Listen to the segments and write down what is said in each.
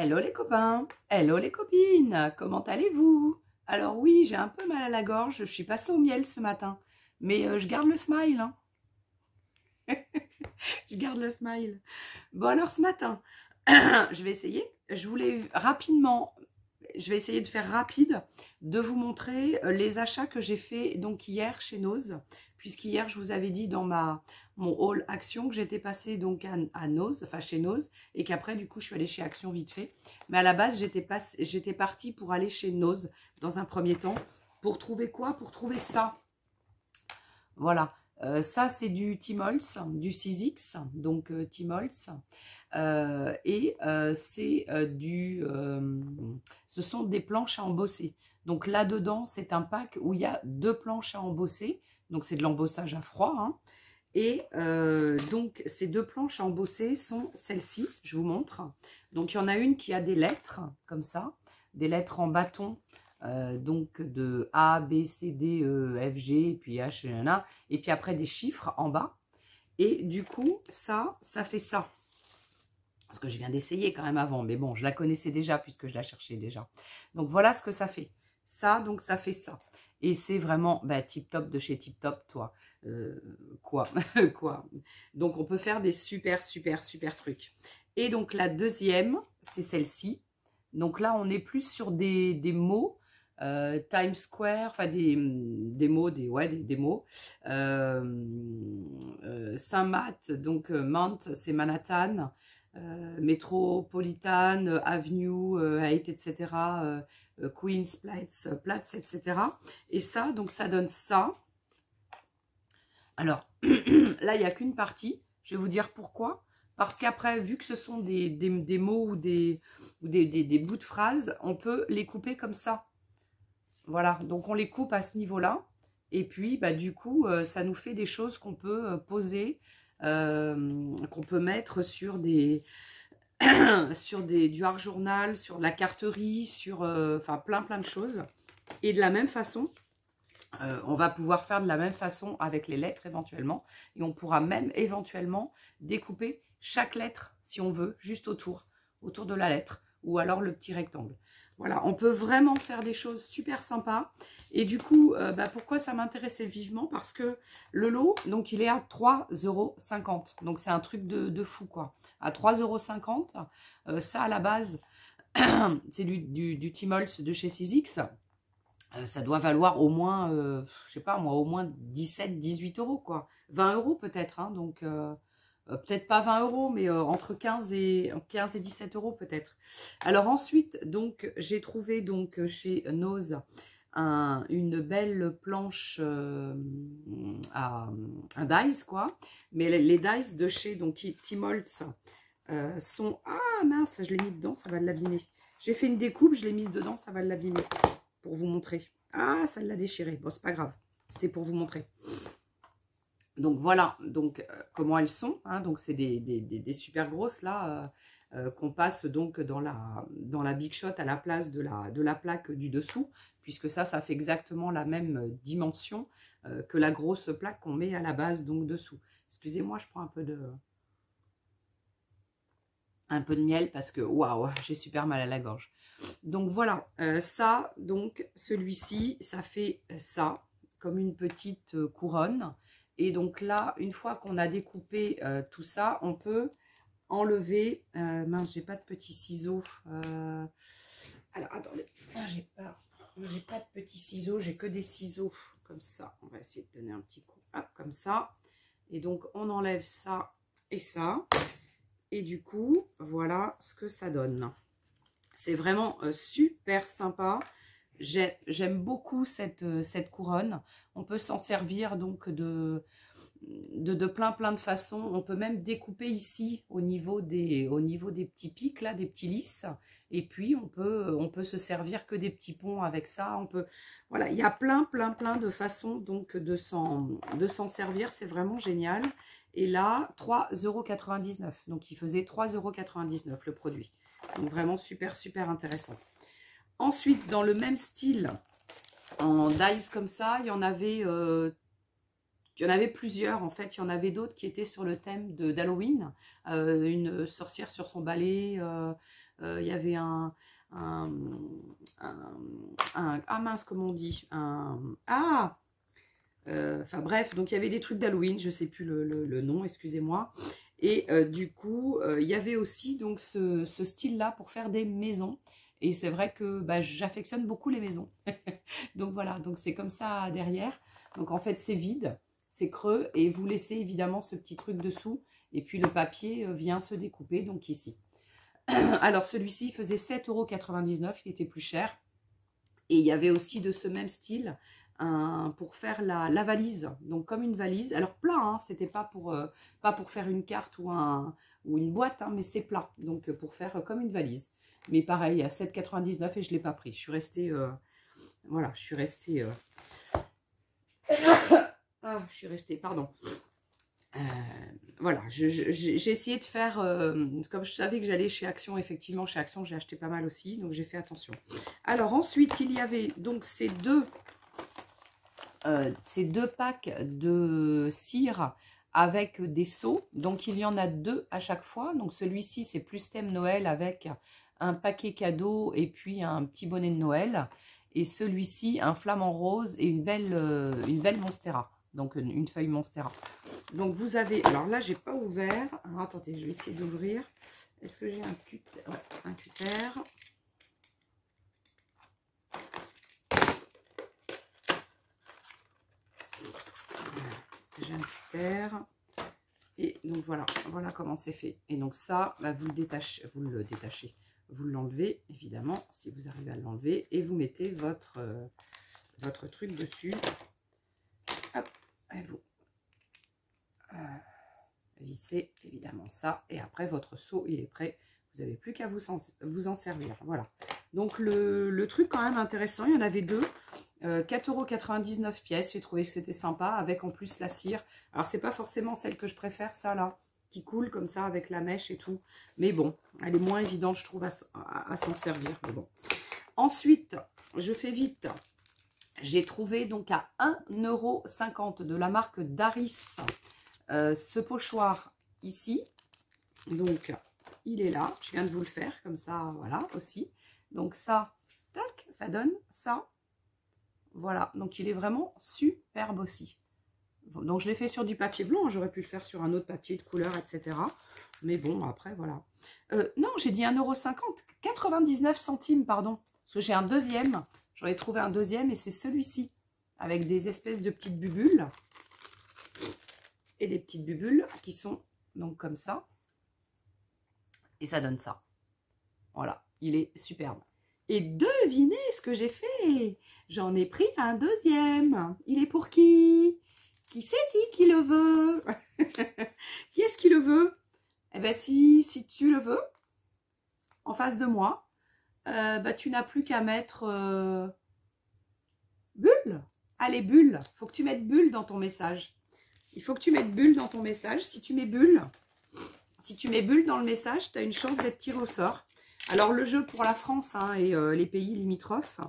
Hello les copains, hello les copines, comment allez-vous? Alors oui, j'ai un peu mal à la gorge, je suis passée au miel ce matin, mais je garde le smile, hein. Je garde le smile. Bon alors ce matin, je vais essayer, je voulais rapidement, je vais essayer de faire rapide, de vous montrer les achats que j'ai fait donc hier chez Nose, puisqu'hier je vous avais dit dans mon haul Action que j'étais passée donc à Nose, enfin chez Nose, et qu'après du coup je suis allée chez Action vite fait. Mais à la base j'étais partie pour aller chez Nose dans un premier temps, pour trouver quoi? Pour trouver ça. Voilà, ça c'est du Timols, du 6X, donc Timols. Ce sont des planches à embosser. Donc là-dedans, c'est un pack où il y a 2 planches à embosser. Donc c'est de l'embossage à froid, hein. Et donc ces 2 planches à embosser sont celles-ci, je vous montre. Donc il y en a une qui a des lettres, comme ça, des lettres en bâton, donc de A, B, C, D, E, F, G, et puis H, et puis après des chiffres en bas. Et du coup, ça fait ça. Parce que je viens d'essayer quand même avant, mais bon, je la connaissais déjà puisque je la cherchais déjà. Donc voilà ce que ça fait. Ça, donc ça fait ça. Et c'est vraiment tip top de chez Tip Top, toi. Quoi. Donc on peut faire des super trucs. Et donc la deuxième, c'est celle-ci. Donc là, on est plus sur des mots. Times Square, enfin des mots, des mots. Saint-Math, donc Mount, c'est Manhattan. Metropolitan, Avenue, 8, etc. Queens, Platz, etc. Et ça, donc ça donne ça. Alors, là, il n'y a qu'une partie. Je vais vous dire pourquoi. Parce qu'après, vu que ce sont des mots ou des bouts de phrases, on peut les couper comme ça. Voilà, donc on les coupe à ce niveau-là. Et puis, du coup, ça nous fait des choses qu'on peut poser, qu'on peut mettre sur du art journal, sur de la carterie, sur enfin plein de choses. Et de la même façon, on va pouvoir faire de la même façon avec les lettres éventuellement. Et on pourra même éventuellement découper chaque lettre, si on veut, juste autour de la lettre. Ou alors le petit rectangle. Voilà, on peut vraiment faire des choses super sympas. Et du coup, pourquoi ça m'intéressait vivement? Parce que le lot, donc il est à 3,50 €. Donc c'est un truc de fou, quoi. À 3,50 €, ça à la base, c'est du Timols de chez 6X. Ça doit valoir au moins, je sais pas moi, au moins 17-18 €, quoi. 20 € peut-être, hein, donc peut-être pas 20 €, mais entre 15 et 17 € peut-être. Alors ensuite, donc j'ai trouvé donc chez Nose une belle planche à un dice, quoi. Mais les dice de chez donc Timols sont... Ah mince, je l'ai mis dedans, ça va l'abîmer. J'ai fait une découpe, je l'ai mise dedans, ça va l'abîmer. Pour vous montrer. Ah, ça l'a déchiré. Bon, c'est pas grave. C'était pour vous montrer. Donc voilà, donc comment elles sont, hein. Donc c'est des super grosses là, qu'on passe donc dans la Big Shot à la place de la plaque du dessous, puisque ça fait exactement la même dimension que la grosse plaque qu'on met à la base donc dessous. Excusez-moi, je prends un peu de miel parce que waouh, j'ai super mal à la gorge. Donc voilà, ça, donc celui-ci, ça fait ça, comme une petite couronne. Et donc là, une fois qu'on a découpé tout ça, on peut enlever... mince, j'ai pas de petits ciseaux. Alors, attendez, j'ai pas de petits ciseaux, j'ai que des ciseaux comme ça. On va essayer de donner un petit coup, hop, comme ça. Et donc, on enlève ça et ça. Et du coup, voilà ce que ça donne. C'est vraiment super sympa. J'aime beaucoup cette couronne. On peut s'en servir donc de plein de façons. On peut même découper ici au niveau des petits pics, là, des petits lisses. Et puis, on peut se servir que des petits ponts avec ça. Voilà, il y a plein de façons donc de s'en servir. C'est vraiment génial. Et là, 3,99 €. Donc, il faisait 3,99 € le produit. Donc, vraiment super intéressant. Ensuite, dans le même style, en dice comme ça, il y en avait plusieurs. En fait, il y en avait d'autres qui étaient sur le thème d'Halloween. Une sorcière sur son balai, il y avait ah mince, comment on dit, enfin bref, donc il y avait des trucs d'Halloween, je sais plus le nom, excusez-moi. Et du coup, il y avait aussi donc ce style-là pour faire des maisons. Et c'est vrai que bah, j'affectionne beaucoup les maisons. Donc voilà, donc c'est comme ça derrière. Donc en fait, c'est vide, c'est creux et vous laissez évidemment ce petit truc dessous. Et puis le papier vient se découper, donc ici. Alors celui-ci faisait 7,99 €, il était plus cher. Et il y avait aussi de ce même style pour faire la valise, donc comme une valise. Alors plat, hein, c'était pas pour faire une carte ou une boîte, hein, mais c'est plat, donc pour faire comme une valise. Mais pareil, à 7,99 € et je ne l'ai pas pris. Je suis restée, voilà, je suis restée, pardon. Voilà, j'ai essayé de faire, comme je savais que j'allais chez Action, effectivement, chez Action, j'ai acheté pas mal aussi, donc j'ai fait attention. Alors ensuite, il y avait donc ces deux packs de cire avec des seaux. Donc, il y en a 2 à chaque fois. Donc, celui-ci, c'est plus thème Noël avec un paquet cadeau et puis un petit bonnet de Noël. Et celui-ci, un flamant rose et une belle Monstera. Donc, une feuille Monstera. Donc, vous avez... Alors là, j'ai pas ouvert. Alors, attendez, je vais essayer d'ouvrir. Est-ce que j'ai un cutter? Ouais, un cutter. J'ai un cutter. Et donc voilà comment c'est fait. Et donc ça, bah, vous le détachez, vous l'enlevez évidemment si vous arrivez à l'enlever et vous mettez votre truc dessus. Hop, et vous vissez évidemment ça. Et après votre seau il est prêt. Vous n'avez plus qu'à vous en servir. Voilà. Donc le truc quand même intéressant, il y en avait 2. 4,99 € pièce, j'ai trouvé que c'était sympa, avec en plus la cire. Alors, c'est pas forcément celle que je préfère, ça là, qui coule comme ça avec la mèche et tout. Mais bon, elle est moins évidente, je trouve, à s'en servir. Mais bon. Ensuite, je fais vite. J'ai trouvé donc à 1,50 € de la marque Daris ce pochoir ici. Donc, il est là. Je viens de vous le faire comme ça, voilà, aussi. Donc ça, tac, ça donne ça. Voilà, donc il est vraiment superbe aussi. Donc je l'ai fait sur du papier blanc, j'aurais pu le faire sur un autre papier de couleur, etc. Mais bon, après, voilà. Non, j'ai dit 1,50 €, 99 centimes, pardon. Parce que j'ai un deuxième, j'en ai trouvé un deuxième et c'est celui-ci. Avec des espèces de petites bubules. Et des petites bubules qui sont donc comme ça. Et ça donne ça. Voilà, il est superbe. Et devinez ce que j'ai fait. J'en ai pris un deuxième. Il est pour qui? Qui c'est qui le veut? Qui est-ce qui le veut? Eh bien, si tu le veux, en face de moi, bah, tu n'as plus qu'à mettre bulle. Allez, bulle. Il faut que tu mettes bulle dans ton message. Il faut que tu mettes bulle dans ton message. Si tu mets bulle dans le message, tu as une chance d'être tiré au sort. Alors, le jeu pour la France hein, et les pays limitrophes,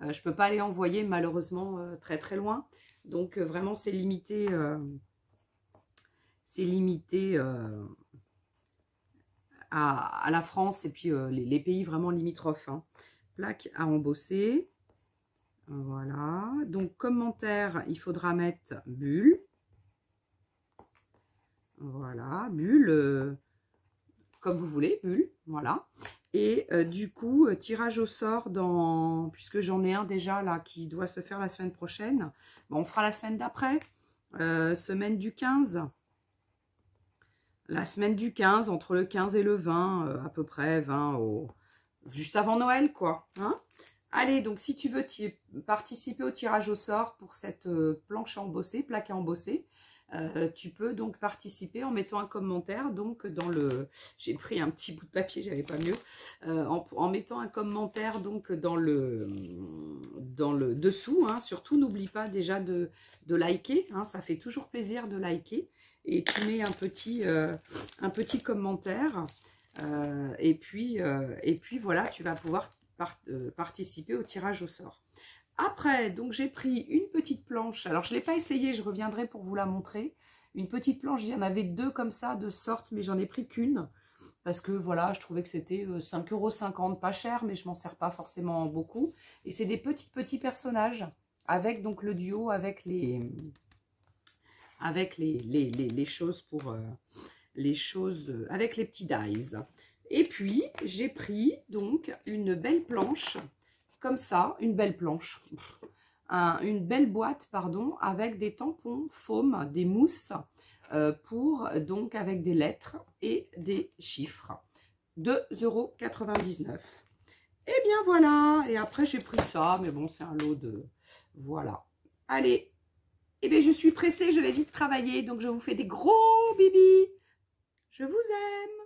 je ne peux pas les envoyer malheureusement très très loin. Donc, vraiment, c'est limité. À la France et puis les pays vraiment limitrophes. Hein. Plaque à embosser. Voilà. Donc, commentaire, il faudra mettre bulle. Voilà. Bulle, comme vous voulez, bulle. Voilà. Et du coup, tirage au sort puisque j'en ai un déjà là qui doit se faire la semaine prochaine. Bon, on fera la semaine d'après, semaine du 15. La semaine du 15, entre le 15 et le 20, à peu près, 20 juste avant Noël, quoi. Hein. Allez, donc si tu veux participer au tirage au sort pour cette planche à embosser, plaque à embosser, tu peux donc participer en mettant un commentaire, donc dans le... J'ai pris un petit bout de papier, j'avais pas mieux. En mettant un commentaire donc dans le dessous, hein. Surtout n'oublie pas déjà de liker, hein, ça fait toujours plaisir de liker. Et tu mets un petit commentaire. Et puis voilà, tu vas pouvoir participer au tirage au sort. Après, donc j'ai pris une petite planche. Alors, je ne l'ai pas essayé, je reviendrai pour vous la montrer. Une petite planche, il y en avait 2 comme ça, de sorte, mais j'en ai pris qu'une. parce que voilà, je trouvais que c'était 5,50 €, pas cher, mais je m'en sers pas forcément beaucoup. Et c'est des petits personnages, avec donc le duo, avec les choses pour... les choses avec les petits dies. Et puis, j'ai pris donc une belle planche, comme ça, une belle planche, une belle boîte, pardon, avec des tampons foam, des mousses, pour, donc, avec des lettres et des chiffres. 2,99 €. Et bien voilà, et après j'ai pris ça, mais bon, c'est un lot de... Voilà. Allez, et bien je suis pressée, je vais vite travailler, donc je vous fais des gros bibis. Je vous aime.